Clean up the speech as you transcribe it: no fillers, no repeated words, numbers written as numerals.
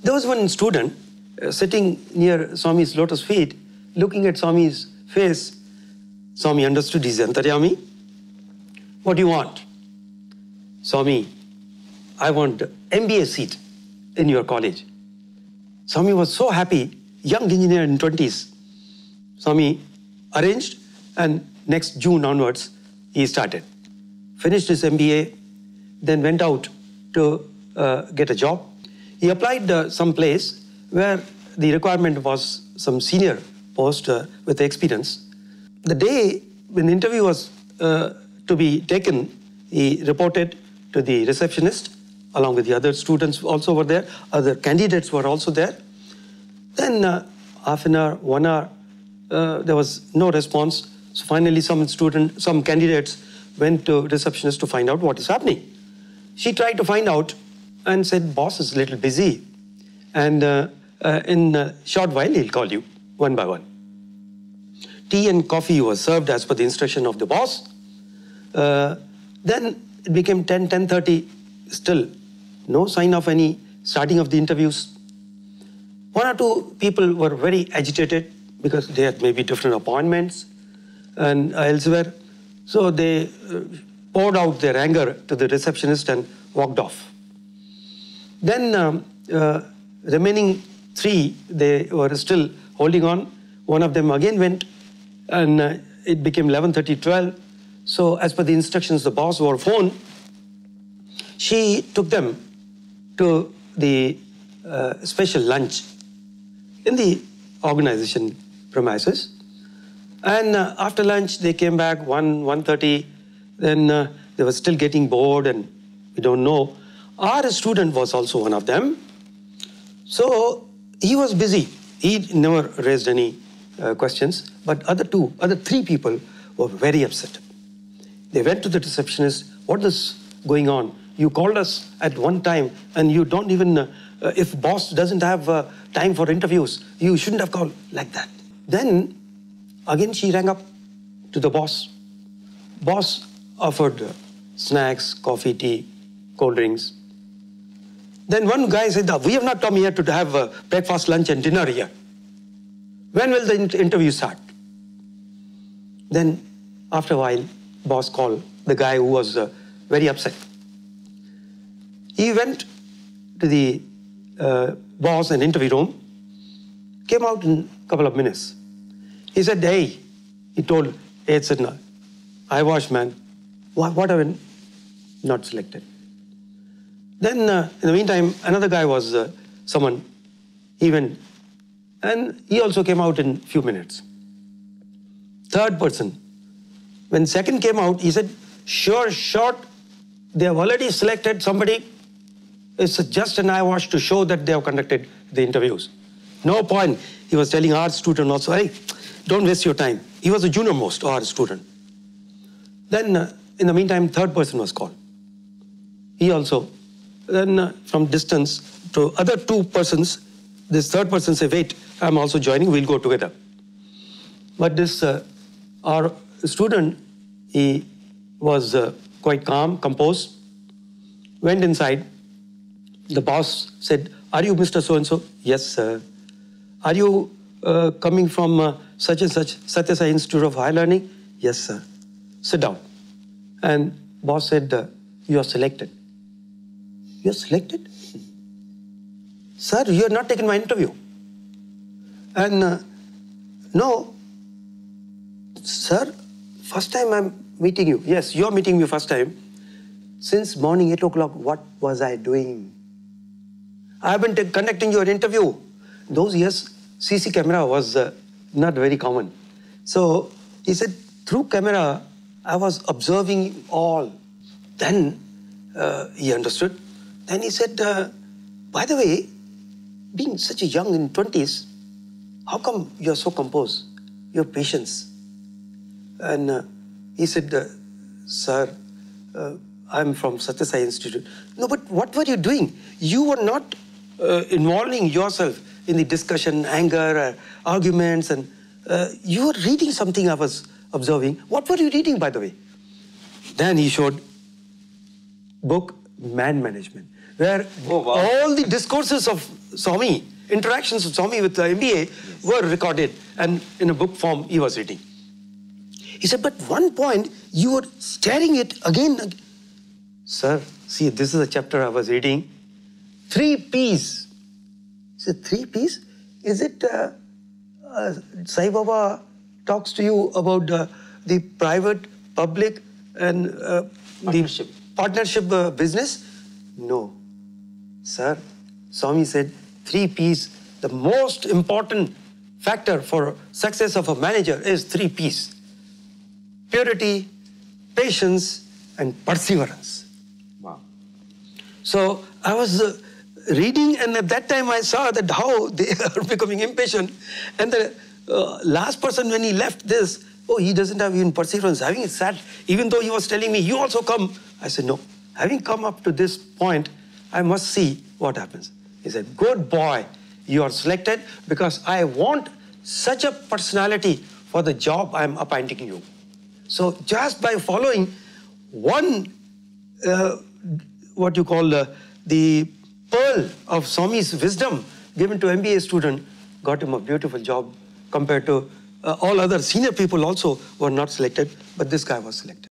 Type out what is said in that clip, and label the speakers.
Speaker 1: There was one student sitting near Swami's lotus feet, looking at Swami's face. Swami understood his antaryami. What do you want? Swami, I want MBA seat in your college. Swami was so happy, young engineer in 20s. Swami arranged, and next June onwards, he started. Finished his MBA, then went out to get a job. He applied some place where the requirement was some senior post with experience. The day when the interview was to be taken, he reported to the receptionist, along with the other students also were there, other candidates were also there. Then half an hour, 1 hour, there was no response. So finally some candidates went to receptionist to find out what is happening. She tried to find out and said, boss is a little busy. And in a short while, he'll call you one by one. Tea and coffee was served as per the instruction of the boss. Then it became 10, 10:30, still no sign of any starting of the interviews. 1 or 2 people were very agitated because they had maybe different appointments and elsewhere. So they poured out their anger to the receptionist and walked off. Then remaining 3, they were still holding on. One of them again went, and it became 11:30, 12. So as per the instructions, the boss over phone, she took them to the special lunch in the organization premises. And after lunch, they came back 1:30. Then they were still getting bored, and we don't know. Our student was also one of them. So he was busy. He never raised any questions. But other 3 people were very upset. They went to the receptionist. What is going on? You called us at one time, and you don't even, if boss doesn't have time for interviews, you shouldn't have called like that. Then again she rang up to the boss. Boss offered snacks, coffee, tea, cold drinks. Then one guy said, we have not come here to have breakfast, lunch and dinner here. When will the interview start? Then after a while, boss called the guy who was very upset. He went to the boss and interview room, came out in a couple of minutes. He said, hey, he told, hey, it's an eyewash, man. What have you not selected? Then in the meantime, another guy was someone, he went, and he also came out in a few minutes. Third person, when second came out, he said, sure, short, they have already selected somebody. It's just an eyewash to show that they have conducted the interviews. No point. He was telling our student also, hey, don't waste your time. He was the junior most, our student. Then in the meantime, third person was called. He also, then from distance to other 2 persons, this third person said, wait, I'm also joining, we'll go together. But this, our student, he was quite calm, composed, went inside. The boss said, are you Mr. So-and-so? Yes, sir. Are you coming from such and such, Sathya Sai Institute of Higher Learning? Yes, sir. Sit down. And boss said, you are selected. You are selected? Sir, you have not taken my interview. And no, sir, first time I'm meeting you. Yes, you're meeting me first time. Since morning 8 o'clock, what was I doing? I've been conducting your interview. Those years, CC camera was not very common. So he said, through camera, I was observing all. Then he understood. Then he said, by the way, being such a young in 20s, how come you're so composed? Your patience. And he said, sir, I'm from Sathya Sai Institute. No, but what were you doing? You were not involving yourself in the discussion, anger, arguments, and you were reading something I was observing. What were you reading, by the way? Then he showed book Man Management, where all the discourses of Swami, interactions of Swami with the MBA were recorded and in a book form he was reading. He said, but one point you were staring it again. Sir, see, this is a chapter I was reading. 3 P's. He said, 3 P's? Is it Sai Baba talks to you about the private, public and the partnership business? No. Sir, Swami said 3 P's. The most important factor for success of a manager is 3 P's. Purity, patience and perseverance.
Speaker 2: Wow.
Speaker 1: So I was reading, and at that time I saw that how they are becoming impatient. And the last person, when he left this, oh, he doesn't have even perseverance. Having sat, even though he was telling me, you also come. I said, no. Having come up to this point, I must see what happens. He said, good boy, you are selected because I want such a personality for the job I am appointing you. So just by following one, what you call the pearl of Swami's wisdom given to MBA student, got him a beautiful job compared to all other senior people also were not selected, but this guy was selected.